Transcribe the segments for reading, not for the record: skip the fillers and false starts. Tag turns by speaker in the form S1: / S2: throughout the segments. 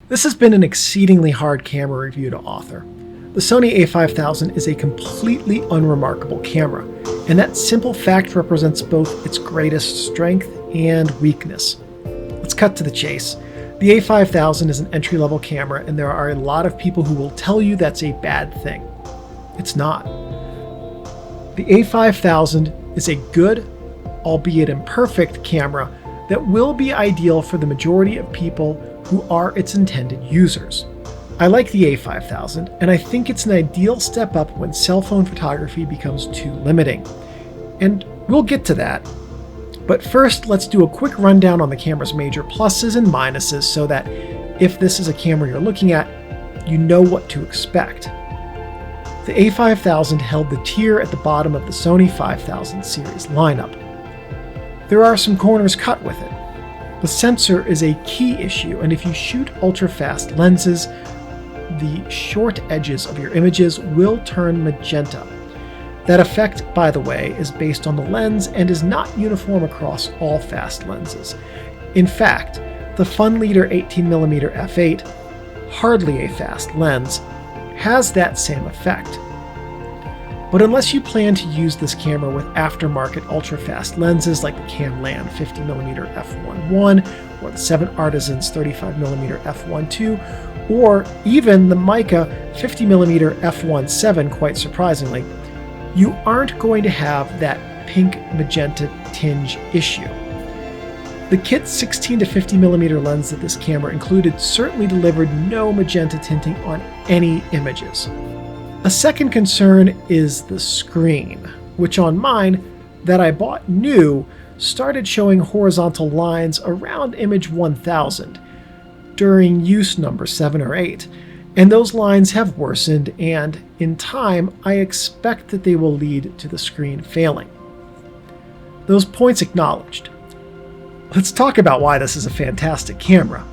S1: This has been an exceedingly hard camera review to author. The Sony A5000 is a completely unremarkable camera, and that simple fact represents both its greatest strength and weakness. Let's cut to the chase. The A5000 is an entry-level camera, and there are a lot of people who will tell you that's a bad thing. It's not. The A5000 is a good, albeit imperfect, camera that will be ideal for the majority of people who are its intended users. I like the A5000, and I think it's an ideal step up when cell phone photography becomes too limiting. And we'll get to that. But first, let's do a quick rundown on the camera's major pluses and minuses so that if this is a camera you're looking at, you know what to expect. The A5000 held the tier at the bottom of the Sony 5000 series lineup. There are some corners cut with it. The sensor is a key issue, and if you shoot ultra-fast lenses, the short edges of your images will turn magenta. That effect, by the way, is based on the lens and is not uniform across all fast lenses. In fact, the Funleader 18mm f8, hardly a fast lens, has that same effect. But unless you plan to use this camera with aftermarket ultra-fast lenses like the KamLan 50mm f1.1 or the 7 Artisans 35mm f1.2 or even the Meike 50mm f1.7, quite surprisingly, you aren't going to have that pink magenta tinge issue. The kit's 16 to 50mm lens that this camera included certainly delivered no magenta tinting on any images. A second concern is the screen, which on mine, that I bought new, started showing horizontal lines around image 1000 during use number 7 or 8, and those lines have worsened, and in time I expect that they will lead to the screen failing. Those points acknowledged. Let's talk about why this is a fantastic camera.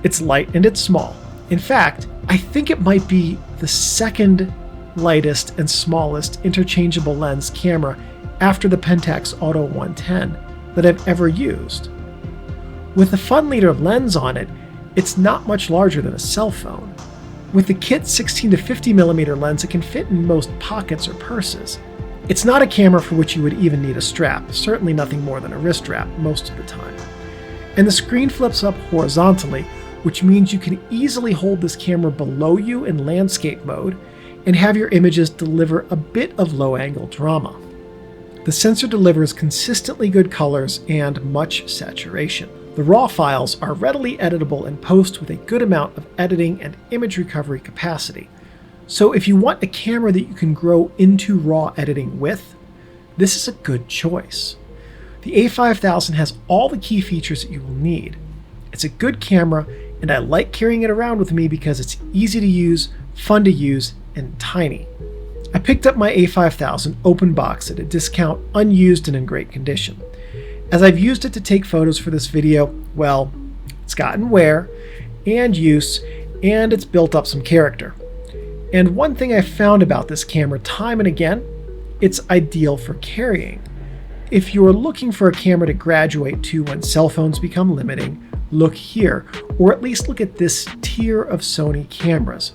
S1: It's light and it's small. In fact, I think it might be the second lightest and smallest interchangeable lens camera after the Pentax Auto 110 that I've ever used. With the Funleader lens on it, it's not much larger than a cell phone. With the kit's 16 to 50mm lens, it can fit in most pockets or purses. It's not a camera for which you would even need a strap, certainly nothing more than a wrist strap most of the time. And the screen flips up horizontally, which means you can easily hold this camera below you in landscape mode and have your images deliver a bit of low-angle drama. The sensor delivers consistently good colors and much saturation. The RAW files are readily editable in post with a good amount of editing and image recovery capacity. So if you want a camera that you can grow into RAW editing with, this is a good choice. The A5000 has all the key features that you will need. It's a good camera, and I like carrying it around with me because it's easy to use, fun to use, and tiny. I picked up my A5000 open box at a discount, unused and in great condition. As I've used it to take photos for this video, well, it's gotten wear and use, and it's built up some character. And one thing I've found about this camera time and again, it's ideal for carrying. If you're looking for a camera to graduate to when cell phones become limiting, look here, or at least look at this tier of Sony cameras.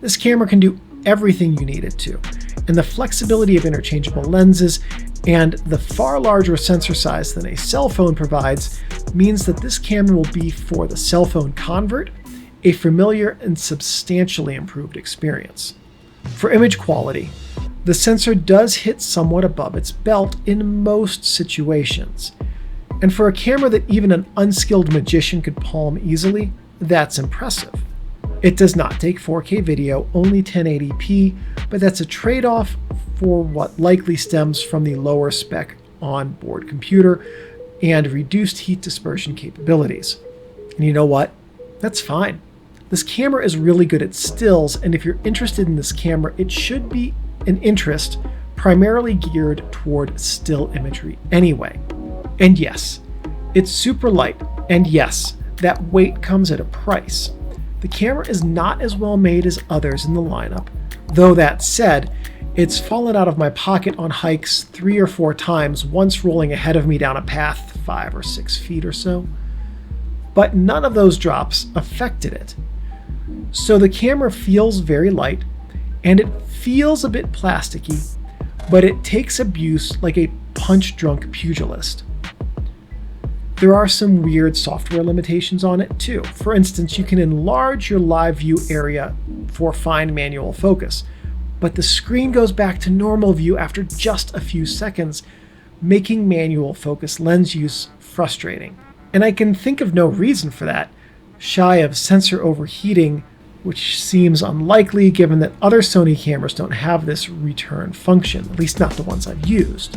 S1: This camera can do everything you need it to, and the flexibility of interchangeable lenses and the far larger sensor size than a cell phone provides means that this camera will be for the cell phone convert, a familiar and substantially improved experience. For image quality, the sensor does hit somewhat above its belt in most situations, and for a camera that even an unskilled magician could palm easily, that's impressive. It does not take 4K video, only 1080p, but that's a trade-off for what likely stems from the lower spec onboard computer and reduced heat dispersion capabilities. And you know what? That's fine. This camera is really good at stills, and if you're interested in this camera, it should be an interest primarily geared toward still imagery anyway. And yes, it's super light, and yes, that weight comes at a price. The camera is not as well made as others in the lineup, though that said, it's fallen out of my pocket on hikes 3 or 4 times, once rolling ahead of me down a path 5 or 6 feet or so. but none of those drops affected it. So the camera feels very light, and it feels a bit plasticky, but it takes abuse like a punch-drunk pugilist. There are some weird software limitations on it too. For instance, you can enlarge your live view area for fine manual focus, but the screen goes back to normal view after just a few seconds, making manual focus lens use frustrating. And I can think of no reason for that, shy of sensor overheating, which seems unlikely given that other Sony cameras don't have this return function, at least not the ones I've used.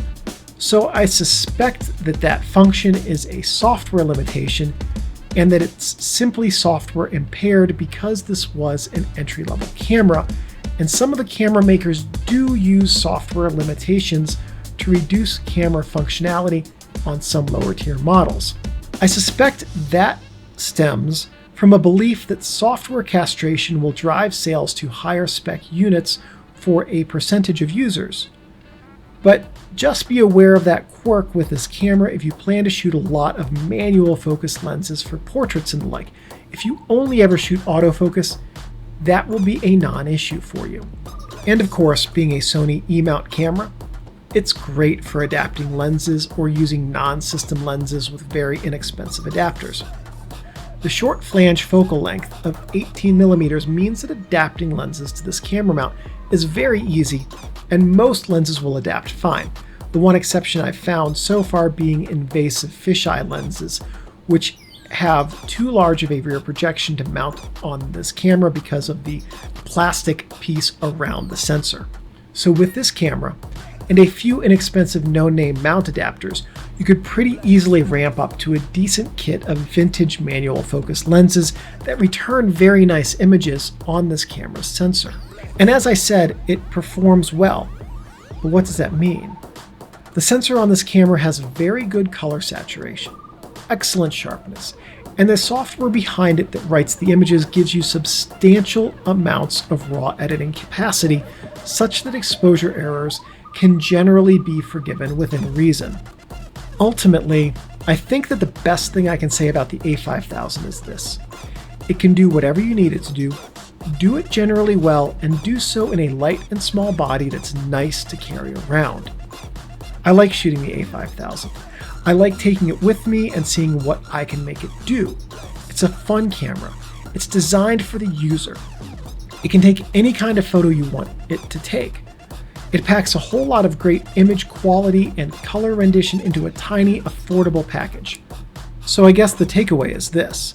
S1: So I suspect that that function is a software limitation and that it's simply software impaired because this was an entry-level camera, and some of the camera makers do use software limitations to reduce camera functionality on some lower tier models. I suspect that stems from a belief that software castration will drive sales to higher spec units for a percentage of users. But just be aware of that quirk with this camera if you plan to shoot a lot of manual focus lenses for portraits and the like. If you only ever shoot autofocus, that will be a non-issue for you. And of course, being a Sony E-mount camera, it's great for adapting lenses or using non-system lenses with very inexpensive adapters. The short flange focal length of 18mm means that adapting lenses to this camera mount is very easy, and most lenses will adapt fine. The one exception I've found so far being invasive fisheye lenses, which have too large of a rear projection to mount on this camera because of the plastic piece around the sensor. So with this camera, and a few inexpensive no-name mount adapters, you could pretty easily ramp up to a decent kit of vintage manual focus lenses that return very nice images on this camera's sensor. And as I said, it performs well. But what does that mean? The sensor on this camera has very good color saturation, excellent sharpness, and the software behind it that writes the images gives you substantial amounts of raw editing capacity, such that exposure errors can generally be forgiven within reason. Ultimately, I think that the best thing I can say about the A5000 is this: it can do whatever you need it to do it generally well, and do so in a light and small body that's nice to carry around. I like shooting the A5000. I like taking it with me and seeing what I can make it do. It's a fun camera. It's designed for the user. It can take any kind of photo you want it to take. It packs a whole lot of great image quality and color rendition into a tiny, affordable package. So I guess the takeaway is this: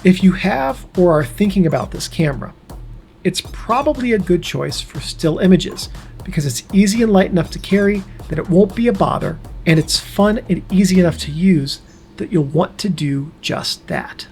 S1: if you have or are thinking about this camera, it's probably a good choice for still images because it's easy and light enough to carry that it won't be a bother, and it's fun and easy enough to use that you'll want to do just that.